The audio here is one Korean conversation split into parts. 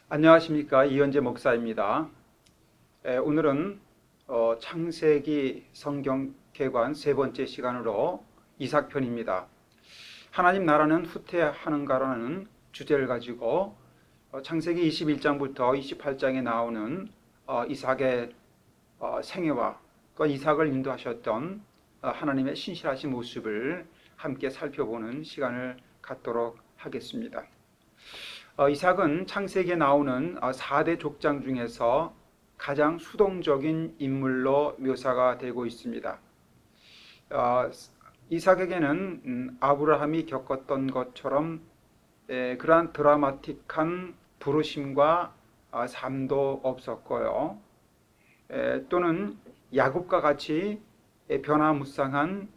안녕하십니까, 이현재 목사입니다. 오늘은 창세기 성경 개관 세 번째 시간으로 이삭편입니다. 하나님 나라는 후퇴하는가라는 주제를 가지고 창세기 21장부터 28장에 나오는 이삭의 생애와 또 이삭을 인도하셨던 하나님의 신실하신 모습을 함께 살펴보는 시간을 갖도록 하겠습니다. 이삭은 창세기에 나오는 4대 족장 중에서 가장 수동적인 인물로 묘사가 되고 있습니다. 이삭에게는 아브라함이 겪었던 것처럼 그러한 드라마틱한 부르심과 삶도 없었고요. 또는 야곱과 같이 변화무쌍한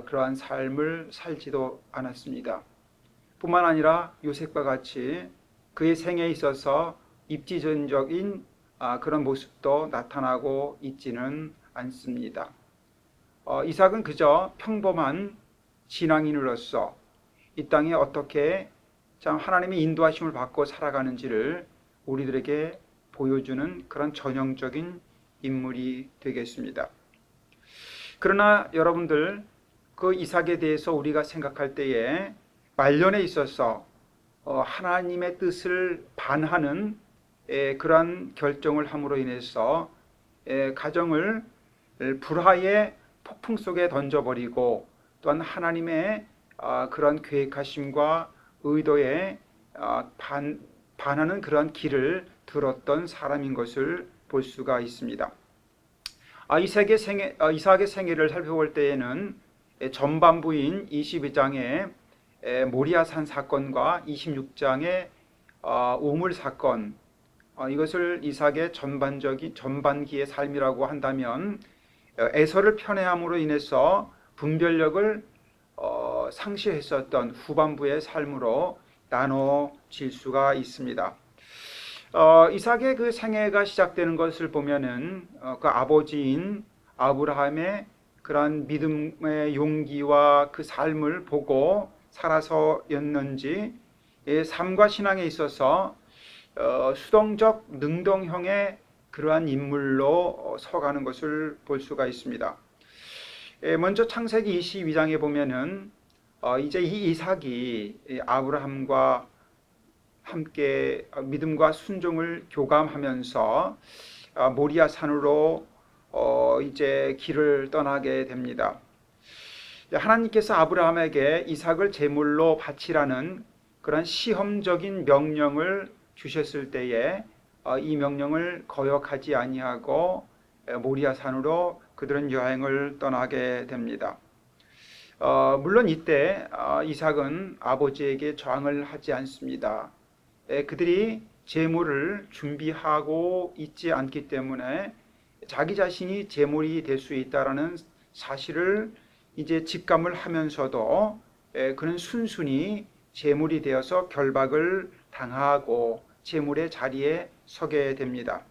그러한 삶을 살지도 않았습니다. 뿐만 아니라 요셉과 같이 그의 생애에 있어서 입지전적인 그런 모습도 나타나고 있지는 않습니다. 이삭은 그저 평범한 신앙인으로서 이 땅에 어떻게 참 하나님의 인도하심을 받고 살아가는지를 우리들에게 보여주는 그런 전형적인 인물이 되겠습니다. 그러나 여러분들, 그 이삭에 대해서 우리가 생각할 때에 말년에 있어서 하나님의 뜻을 반하는 그러한 결정을 함으로 인해서 가정을 불화의 폭풍 속에 던져버리고 또한 하나님의 그런 계획하심과 의도에 반하는 그런 길을 들었던 사람인 것을 볼 수가 있습니다. 이삭의 생애를 살펴볼 때에는 전반부인 22장에 모리아산 사건과 26장의 우물 사건, 이것을 이삭의 전반기의 삶이라고 한다면 에서를 편애함으로 인해서 분별력을 상실했었던 후반부의 삶으로 나눠질 수가 있습니다. 이삭의 그 생애가 시작되는 것을 보면은 그 아버지인 아브라함의 그러한 믿음의 용기와 그 삶을 보고 살아서였는지 삶과 신앙에 있어서 수동적 능동형의 그러한 인물로 서가는 것을 볼 수가 있습니다. 먼저 창세기 22장에 보면은 이제 이 이삭이 아브라함과 함께 믿음과 순종을 교감하면서 모리아 산으로 이제 길을 떠나게 됩니다. 하나님께서 아브라함에게 이삭을 제물로 바치라는 그런 시험적인 명령을 주셨을 때에 이 명령을 거역하지 아니하고 모리아 산으로 그들은 여행을 떠나게 됩니다. 물론 이때 이삭은 아버지에게 저항을 하지 않습니다. 그들이 제물을 준비하고 있지 않기 때문에 자기 자신이 제물이 될 수 있다라는 사실을 이제 직감을 하면서도 그는 순순히 제물이 되어서 결박을 당하고 제물의 자리에 서게 됩니다.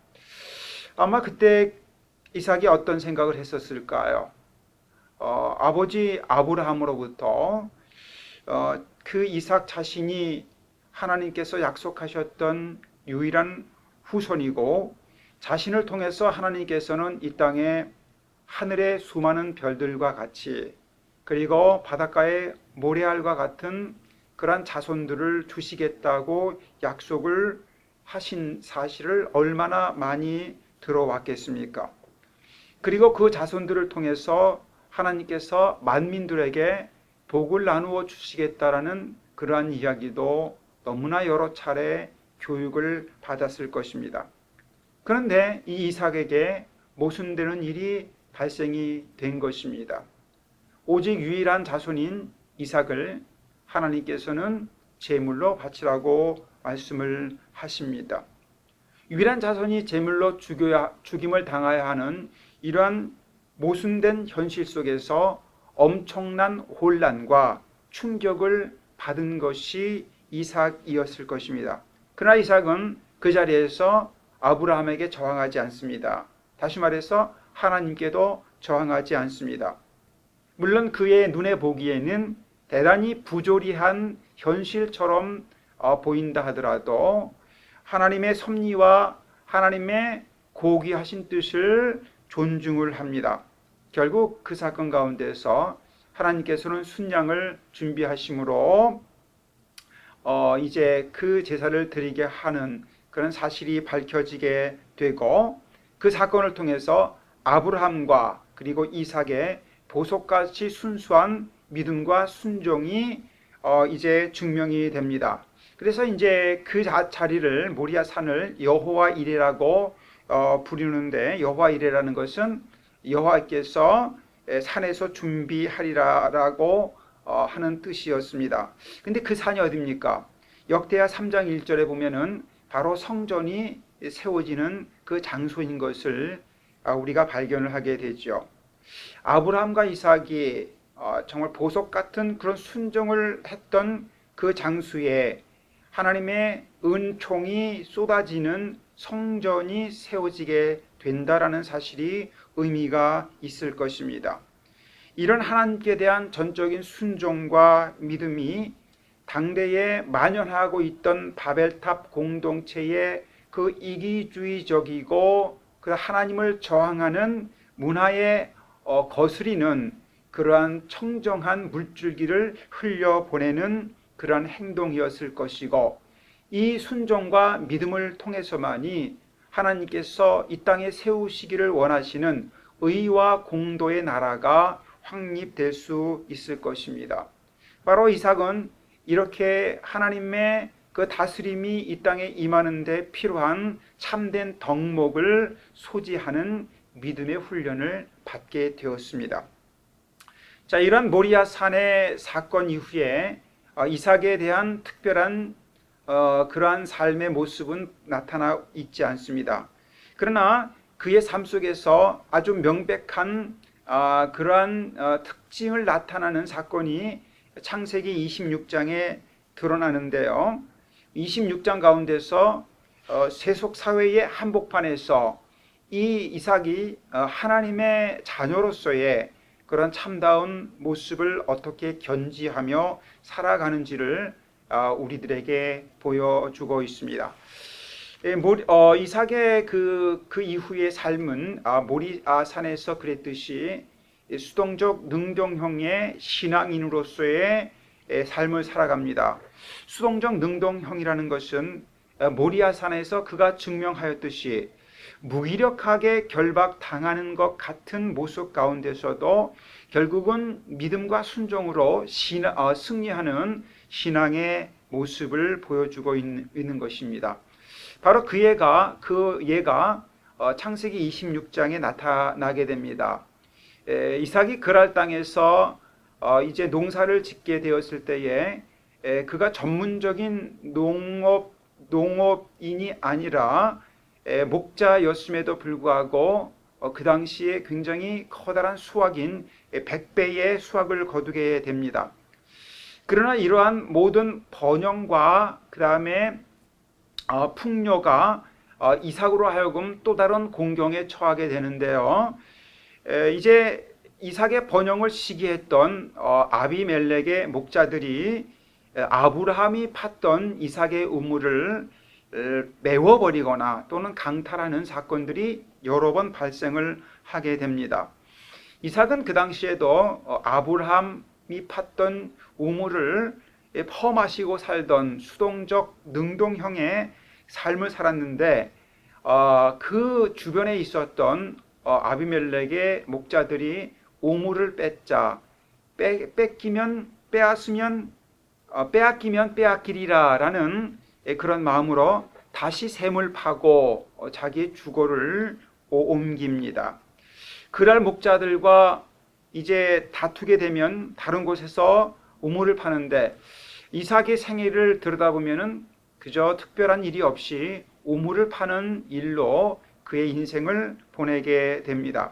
아마 그때 이삭이 어떤 생각을 했었을까요? 아버지 아브라함으로부터 그 이삭 자신이 하나님께서 약속하셨던 유일한 후손이고 자신을 통해서 하나님께서는 이 땅에 하늘의 수많은 별들과 같이 그리고 바닷가의 모래알과 같은 그러한 자손들을 주시겠다고 약속을 하신 사실을 얼마나 많이 들어왔겠습니까? 그리고 그 자손들을 통해서 하나님께서 만민들에게 복을 나누어 주시겠다라는 그러한 이야기도 너무나 여러 차례 교육을 받았을 것입니다. 그런데 이 이삭에게 모순되는 일이 발생이 된 것입니다. 오직 유일한 자손인 이삭을 하나님께서는 제물로 바치라고 말씀을 하십니다. 유일한 자손이 제물로 죽임을 당해야 하는 이러한 모순된 현실 속에서 엄청난 혼란과 충격을 받은 것이 이삭이었을 것입니다. 그러나 이삭은 그 자리에서 아브라함에게 저항하지 않습니다. 다시 말해서 하나님께도 저항하지 않습니다. 물론 그의 눈에 보기에는 대단히 부조리한 현실처럼 보인다 하더라도 하나님의 섭리와 하나님의 고귀하신 뜻을 존중을 합니다. 결국 그 사건 가운데서 하나님께서는 순양을 준비하심으로 이제 그 제사를 드리게 하는 그런 사실이 밝혀지게 되고, 그 사건을 통해서 아브라함과 그리고 이삭의 보석같이 순수한 믿음과 순종이 이제 증명이 됩니다. 그래서 이제 그 자리를, 모리아 산을 여호와 이레라고 부르는데, 여호와 이레라는 것은 여호와께서 산에서 준비하리라라고 하는 뜻이었습니다. 근데 그 산이 어디입니까? 역대하 3장 1절에 보면은 바로 성전이 세워지는 그 장소인 것을 우리가 발견을 하게 되죠. 아브라함과 이삭이 정말 보석 같은 그런 순종을 했던 그 장소에 하나님의 은총이 쏟아지는 성전이 세워지게 된다라는 사실이 의미가 있을 것입니다. 이런 하나님께 대한 전적인 순종과 믿음이 당대에 만연하고 있던 바벨탑 공동체의 그 이기주의적이고 그 하나님을 저항하는 문화에 거스리는 그러한 청정한 물줄기를 흘려보내는 그러한 행동이었을 것이고, 이 순종과 믿음을 통해서만이 하나님께서 이 땅에 세우시기를 원하시는 의와 공도의 나라가 확립될 수 있을 것입니다. 바로 이삭은 이렇게 하나님의 그 다스림이 이 땅에 임하는 데 필요한 참된 덕목을 소지하는 믿음의 훈련을 받게 되었습니다. 자, 이런 모리아 산의 사건 이후에 이삭에 대한 특별한 그러한 삶의 모습은 나타나 있지 않습니다. 그러나 그의 삶 속에서 아주 명백한 그러한 특징을 나타나는 사건이 창세기 26장에 드러나는데요. 26장 가운데서 세속 사회의 한복판에서 이 이삭이 하나님의 자녀로서의 그런 참다운 모습을 어떻게 견지하며 살아가는지를 우리들에게 보여주고 있습니다. 이삭의 그 이후의 삶은 모리아산에서 그랬듯이 수동적 능동형의 신앙인으로서의 삶을 살아갑니다. 수동적 능동형이라는 것은 모리아산에서 그가 증명하였듯이 무기력하게 결박당하는 것 같은 모습 가운데서도 결국은 믿음과 순종으로 승리하는 신앙의 모습을 보여주고 있는 것입니다. 바로 그 얘가 창세기 26장에 나타나게 됩니다. 이삭이 그랄 땅에서 이제 농사를 짓게 되었을 때에 그가 전문적인 농업인이 아니라 목자였음에도 불구하고 그 당시에 굉장히 커다란 수확인 100배의 수확을 거두게 됩니다. 그러나 이러한 모든 번영과 그 다음에 풍요가 이삭으로 하여금 또 다른 공경에 처하게 되는데요. 이제 이삭의 번영을 시기했던 아비멜렉의 목자들이 아브라함이 팠던 이삭의 우물을 메워버리거나 또는 강탈하는 사건들이 여러 번 발생을 하게 됩니다. 이삭은 그 당시에도 아브라함이 팠던 우물을 퍼마시고 살던 수동적 능동형의 삶을 살았는데, 그 주변에 있었던 아비멜렉의 목자들이 우물을 빼앗기면 빼앗기리라 라는 그런 마음으로 다시 샘을 파고 자기의 주거를 옮깁니다. 그랄 목자들과 이제 다투게 되면 다른 곳에서 우물을 파는데, 이삭의 생애를 들여다보면은 그저 특별한 일이 없이 우물을 파는 일로 그의 인생을 보내게 됩니다.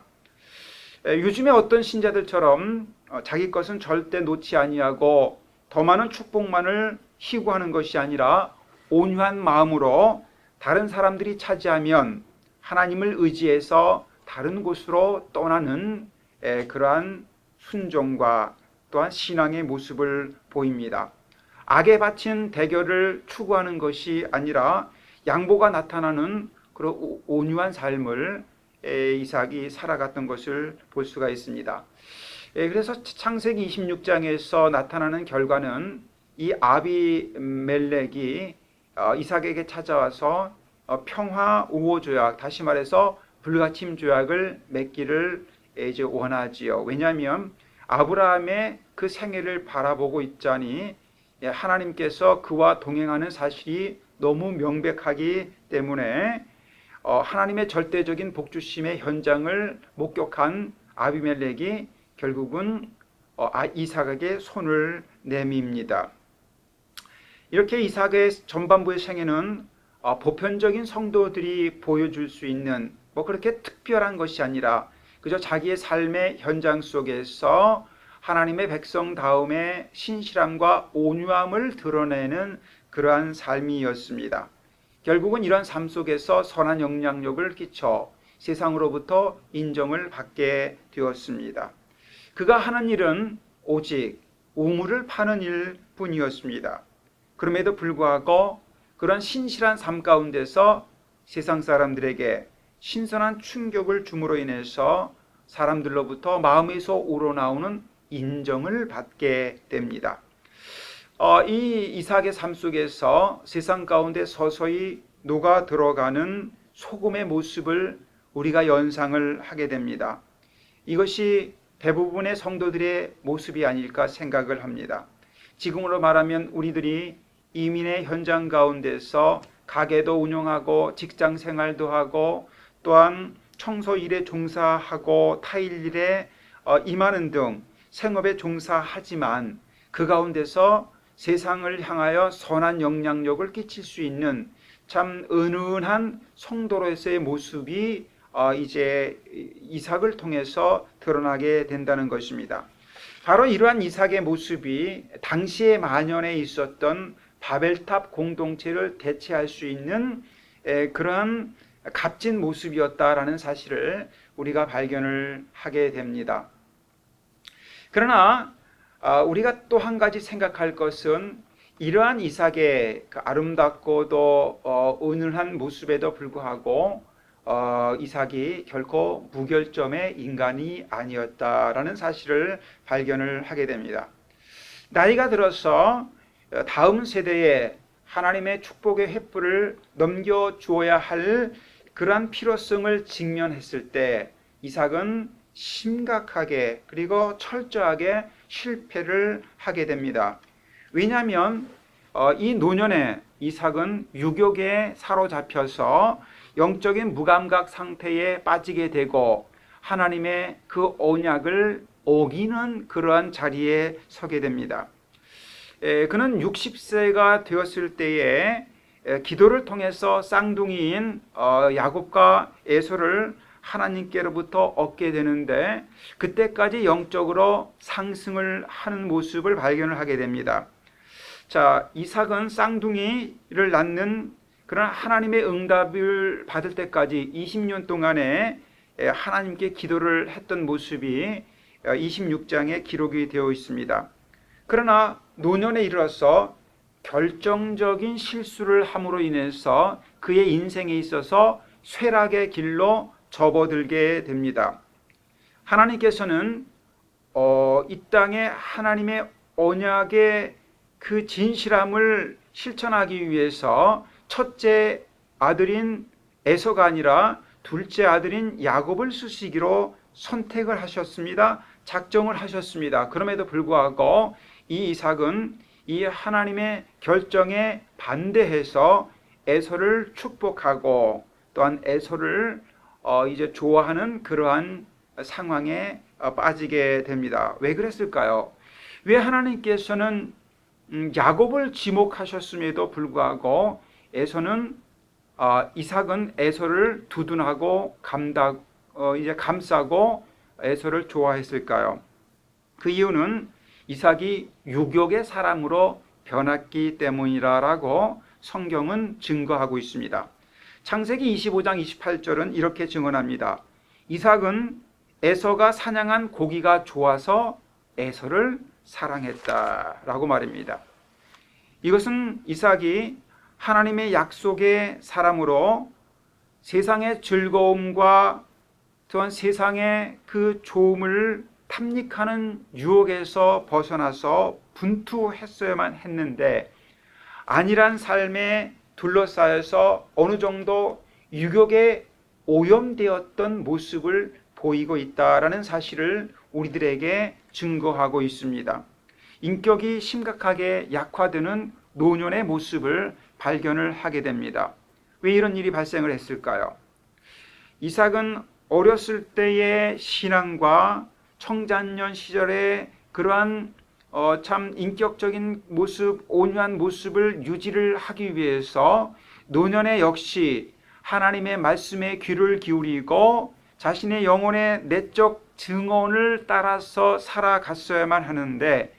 요즘에 어떤 신자들처럼 자기 것은 절대 놓지 아니하고 더 많은 축복만을 희구하는 것이 아니라 온유한 마음으로 다른 사람들이 차지하면 하나님을 의지해서 다른 곳으로 떠나는 그러한 순종과 또한 신앙의 모습을 보입니다. 악에 바친 대결을 추구하는 것이 아니라 양보가 나타나는 그런 온유한 삶을 이삭이 살아갔던 것을 볼 수가 있습니다. 그래서 창세기 26장에서 나타나는 결과는 이 아비멜렉이 이삭에게 찾아와서 평화 우호 조약, 다시 말해서 불가침 조약을 맺기를 이제 원하지요. 왜냐하면 아브라함의 그 생애를 바라보고 있자니 하나님께서 그와 동행하는 사실이 너무 명백하기 때문에 하나님의 절대적인 복주심의 현장을 목격한 아비멜렉이 결국은 이삭에게 손을 내밉니다. 이렇게 이삭의 전반부의 생애는 보편적인 성도들이 보여줄 수 있는 그렇게 특별한 것이 아니라 그저 자기의 삶의 현장 속에서 하나님의 백성다움의 신실함과 온유함을 드러내는 그러한 삶이었습니다. 결국은 이러한 삶 속에서 선한 영향력을 끼쳐 세상으로부터 인정을 받게 되었습니다. 그가 하는 일은 오직 우물을 파는 일뿐이었습니다. 그럼에도 불구하고 그런 신실한 삶 가운데서 세상 사람들에게 신선한 충격을 줌으로 인해서 사람들로부터 마음에서 우러나오는 인정을 받게 됩니다. 이 이삭의 삶 속에서 세상 가운데 서서히 녹아 들어가는 소금의 모습을 우리가 연상을 하게 됩니다. 이것이 대부분의 성도들의 모습이 아닐까 생각을 합니다. 지금으로 말하면 우리들이 이민의 현장 가운데서 가게도 운영하고 직장 생활도 하고 또한 청소 일에 종사하고 타일 일에 임하는 등 생업에 종사하지만 그 가운데서 세상을 향하여 선한 영향력을 끼칠 수 있는 참 은은한 성도로서의 모습이 이제 이삭을 통해서 드러나게 된다는 것입니다. 바로 이러한 이삭의 모습이 당시에 만연해 있었던 바벨탑 공동체를 대체할 수 있는 그러한 값진 모습이었다라는 사실을 우리가 발견을 하게 됩니다. 그러나 우리가 또 한 가지 생각할 것은 이러한 이삭의 아름답고도 은은한 모습에도 불구하고 이삭이 결코 무결점의 인간이 아니었다라는 사실을 발견을 하게 됩니다. 나이가 들어서 다음 세대에 하나님의 축복의 횃불을 넘겨주어야 할 그러한 필요성을 직면했을 때 이삭은 심각하게 그리고 철저하게 실패를 하게 됩니다. 왜냐하면 이 노년에 이삭은 유혹에 사로잡혀서 영적인 무감각 상태에 빠지게 되고 하나님의 그 언약을 어기는 그러한 자리에 서게 됩니다. 그는 60세가 되었을 때에 기도를 통해서 쌍둥이인 야곱과 에서를 하나님께로부터 얻게 되는데 그때까지 영적으로 상승을 하는 모습을 발견을 하게 됩니다. 자, 이삭은 쌍둥이를 낳는 그런 하나님의 응답을 받을 때까지 20년 동안에 하나님께 기도를 했던 모습이 26장에 기록이 되어 있습니다. 그러나 노년에 이르러서 결정적인 실수를 함으로 인해서 그의 인생에 있어서 쇠락의 길로 접어들게 됩니다. 하나님께서는 이 땅에 하나님의 언약의 그 진실함을 실천하기 위해서 첫째 아들인 에서가 아니라 둘째 아들인 야곱을 쓰시기로 선택을 하셨습니다. 작정을 하셨습니다. 그럼에도 불구하고 이 이삭은 이 하나님의 결정에 반대해서 에서를 축복하고 또한 에서를 이제 좋아하는 그러한 상황에 빠지게 됩니다. 왜 그랬을까요? 왜 하나님께서는 야곱을 지목하셨음에도 불구하고 이삭은 에서를 두둔하고 감싸고 에서를 좋아했을까요? 그 이유는 이삭이 유혹의 사람으로 변했기 때문이라고 성경은 증거하고 있습니다. 창세기 25장 28절은 이렇게 증언합니다. 이삭은 에서가 사냥한 고기가 좋아서 에서를 사랑했다라고 말입니다. 이것은 이삭이 하나님의 약속의 사람으로 세상의 즐거움과 또한 세상의 그 좋음을 탐닉하는 유혹에서 벗어나서 분투했어야만 했는데, 안일한 삶에 둘러싸여서 어느 정도 유혹에 오염되었던 모습을 보이고 있다라는 사실을 우리들에게 증거하고 있습니다. 인격이 심각하게 약화되는 노년의 모습을 발견을 하게 됩니다. 왜 이런 일이 발생을 했을까요? 이삭은 어렸을 때의 신앙과 청장년 시절의 그러한 참 인격적인 모습, 온유한 모습을 유지를 하기 위해서 노년에 역시 하나님의 말씀에 귀를 기울이고 자신의 영혼의 내적 증언을 따라서 살아갔어야만 하는데,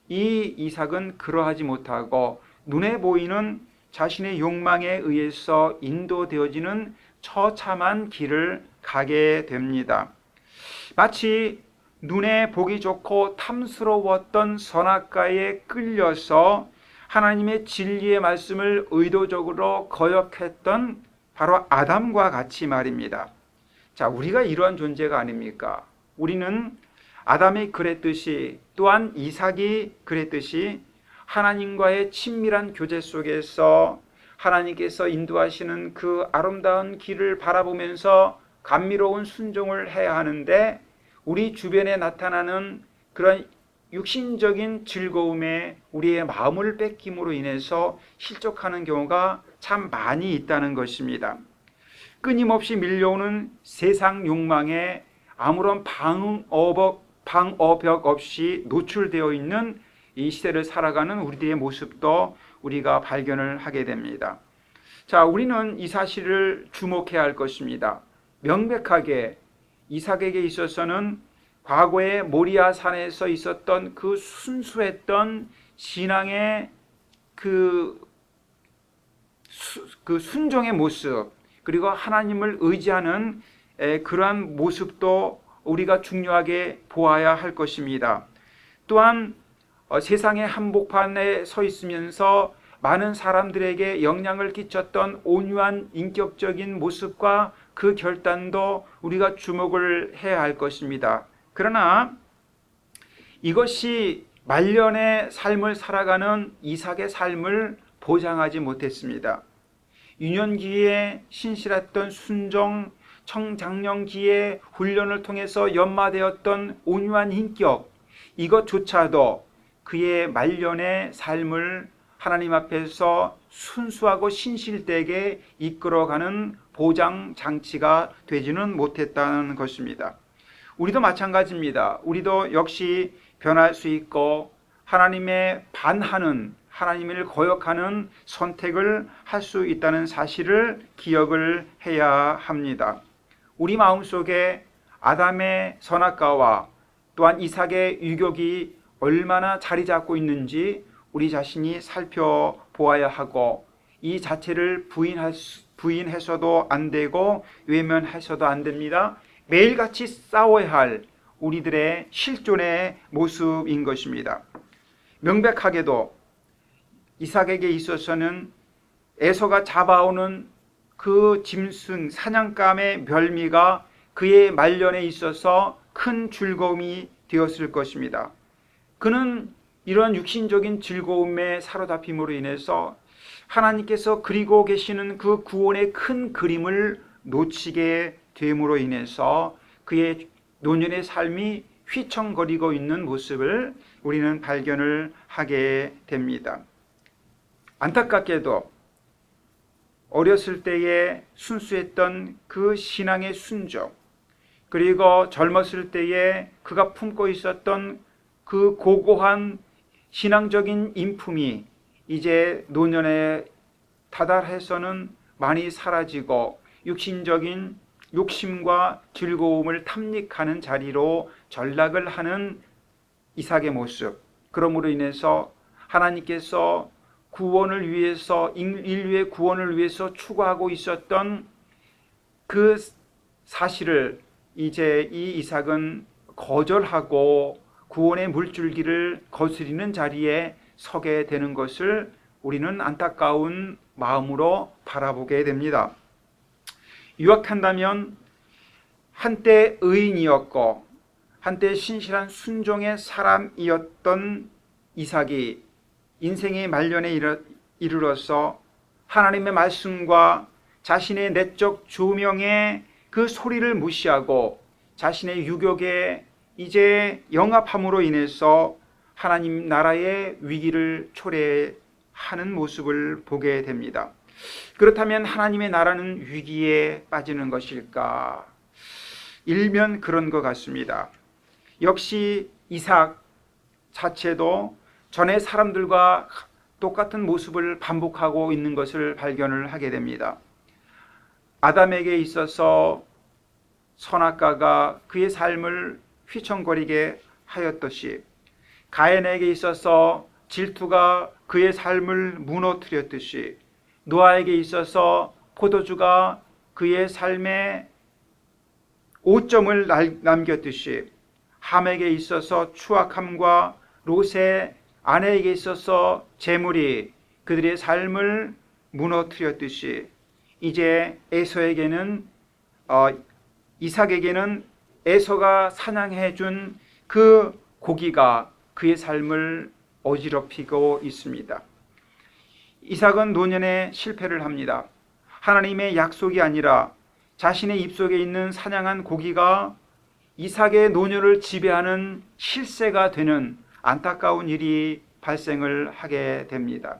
이 이삭은 그러하지 못하고 눈에 보이는 자신의 욕망에 의해서 인도되어지는 처참한 길을 가게 됩니다. 마치 눈에 보기 좋고 탐스러웠던 선악과에 끌려서 하나님의 진리의 말씀을 의도적으로 거역했던 바로 아담과 같이 말입니다. 자, 우리가 이러한 존재가 아닙니까? 우리는 아담이 그랬듯이, 또한 이삭이 그랬듯이 하나님과의 친밀한 교제 속에서 하나님께서 인도하시는 그 아름다운 길을 바라보면서 감미로운 순종을 해야 하는데, 우리 주변에 나타나는 그런 육신적인 즐거움에 우리의 마음을 뺏김으로 인해서 실족하는 경우가 참 많이 있다는 것입니다. 끊임없이 밀려오는 세상 욕망에 아무런 방어벽 없이 노출되어 있는 이 시대를 살아가는 우리들의 모습도 우리가 발견을 하게 됩니다. 자, 우리는 이 사실을 주목해야 할 것입니다. 명백하게 이삭에게 있어서는 과거의 모리아 산에서 있었던 그 순수했던 신앙의 그 순종의 모습, 그리고 하나님을 의지하는 그러한 모습도 우리가 중요하게 보아야 할 것입니다. 또한 세상의 한복판에 서 있으면서 많은 사람들에게 영향을 끼쳤던 온유한 인격적인 모습과 그 결단도 우리가 주목을 해야 할 것입니다. 그러나 이것이 말년의 삶을 살아가는 이삭의 삶을 보장하지 못했습니다. 유년기에 신실했던 순종, 청장년기에 훈련을 통해서 연마되었던 온유한 인격, 이것조차도 그의 말년의 삶을 하나님 앞에서 순수하고 신실되게 이끌어가는 보장 장치가 되지는 못했다는 것입니다. 우리도 마찬가지입니다. 우리도 역시 변할 수 있고 하나님의 반하는, 하나님을 거역하는 선택을 할 수 있다는 사실을 기억을 해야 합니다. 우리 마음속에 아담의 선악과와 또한 이삭의 유혹이 얼마나 자리 잡고 있는지 우리 자신이 살펴보아야 하고, 이 자체를 부인해서도 안 되고 외면해서도 안 됩니다. 매일같이 싸워야 할 우리들의 실존의 모습인 것입니다. 명백하게도 이삭에게 있어서는 에서가 잡아오는 그 짐승, 사냥감의 멸미가 그의 말년에 있어서 큰 즐거움이 되었을 것입니다. 그는 이런 육신적인 즐거움에 사로잡힘으로 인해서 하나님께서 그리고 계시는 그 구원의 큰 그림을 놓치게 됨으로 인해서 그의 노년의 삶이 휘청거리고 있는 모습을 우리는 발견을 하게 됩니다. 안타깝게도 어렸을 때에 순수했던 그 신앙의 순종, 그리고 젊었을 때에 그가 품고 있었던 그 고고한 신앙적인 인품이 이제 노년에 다달해서는 많이 사라지고 육신적인 욕심과 즐거움을 탐닉하는 자리로 전락을 하는 이삭의 모습, 그러므로 인해서 하나님께서 구원을 위해서, 인류의 구원을 위해서 추구하고 있었던 그 사실을 이제 이 이삭은 거절하고 구원의 물줄기를 거스리는 자리에 서게 되는 것을 우리는 안타까운 마음으로 바라보게 됩니다. 요약한다면 한때 의인이었고 한때 신실한 순종의 사람이었던 이삭이 인생의 말년에 이르러서 하나님의 말씀과 자신의 내적 조명의 그 소리를 무시하고 자신의 유격에 이제 영합함으로 인해서 하나님 나라의 위기를 초래하는 모습을 보게 됩니다. 그렇다면 하나님의 나라는 위기에 빠지는 것일까? 일면 그런 것 같습니다. 역시 이삭 자체도 전에 사람들과 똑같은 모습을 반복하고 있는 것을 발견을 하게 됩니다. 아담에게 있어서 선악과가 그의 삶을 휘청거리게 하였듯이 가인에게 있어서 질투가 그의 삶을 무너뜨렸듯이 노아에게 있어서 포도주가 그의 삶에 오점을 남겼듯이 함에게 있어서 추악함과 롯의 아내에게 있어서 재물이 그들의 삶을 무너뜨렸듯이 이제 이삭에게는 에서가 사냥해 준 그 고기가 그의 삶을 어지럽히고 있습니다. 이삭은 노년에 실패를 합니다. 하나님의 약속이 아니라 자신의 입속에 있는 사냥한 고기가 이삭의 노년을 지배하는 실세가 되는 안타까운 일이 발생을 하게 됩니다.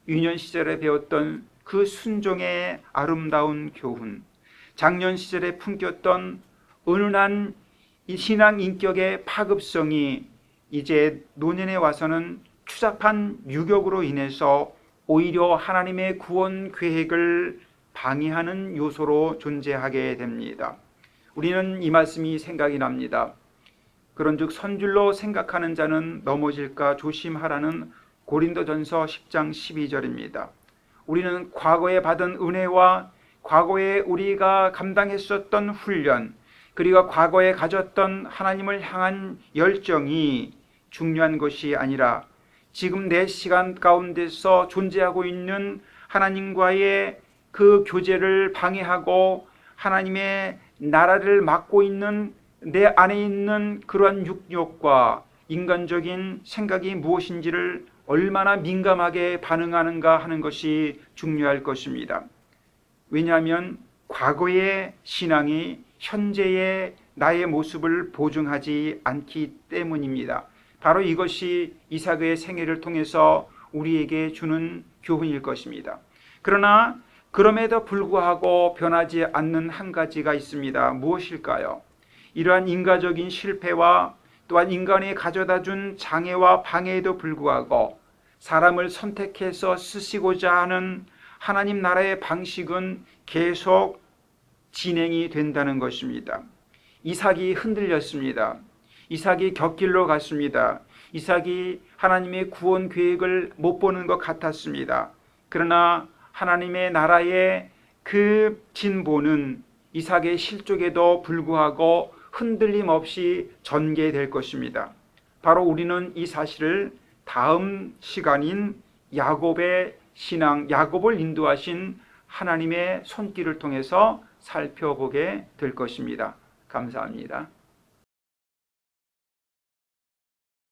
유년 시절에 배웠던 그 순종의 아름다운 교훈, 장년 시절에 품겼던 은은한 이 신앙 인격의 파급성이 이제 노년에 와서는 추잡한 유격으로 인해서 오히려 하나님의 구원 계획을 방해하는 요소로 존재하게 됩니다. 우리는 이 말씀이 생각이 납니다. 그런즉 선줄로 생각하는 자는 넘어질까 조심하라는 고린도전서 10장 12절입니다. 우리는 과거에 받은 은혜와 과거에 우리가 감당했었던 훈련, 그리고 과거에 가졌던 하나님을 향한 열정이 중요한 것이 아니라 지금 내 시간 가운데서 존재하고 있는 하나님과의 그 교제를 방해하고 하나님의 나라를 맡고 있는 내 안에 있는 그러한 육욕과 인간적인 생각이 무엇인지를 얼마나 민감하게 반응하는가 하는 것이 중요할 것입니다. 왜냐하면 과거의 신앙이 현재의 나의 모습을 보증하지 않기 때문입니다. 바로 이것이 이삭의 생애를 통해서 우리에게 주는 교훈일 것입니다. 그러나 그럼에도 불구하고 변하지 않는 한 가지가 있습니다. 무엇일까요? 이러한 인간적인 실패와 또한 인간이 가져다 준 장애와 방해에도 불구하고 사람을 선택해서 쓰시고자 하는 하나님 나라의 방식은 계속 진행이 된다는 것입니다. 이삭이 흔들렸습니다. 이삭이 곁길로 갔습니다. 이삭이 하나님의 구원 계획을 못 보는 것 같았습니다. 그러나 하나님의 나라의 그 진보는 이삭의 실족에도 불구하고 흔들림 없이 전개될 것입니다. 바로 우리는 이 사실을 다음 시간인 야곱의 신앙, 야곱을 인도하신 하나님의 손길을 통해서 살펴보게 될 것입니다. 감사합니다.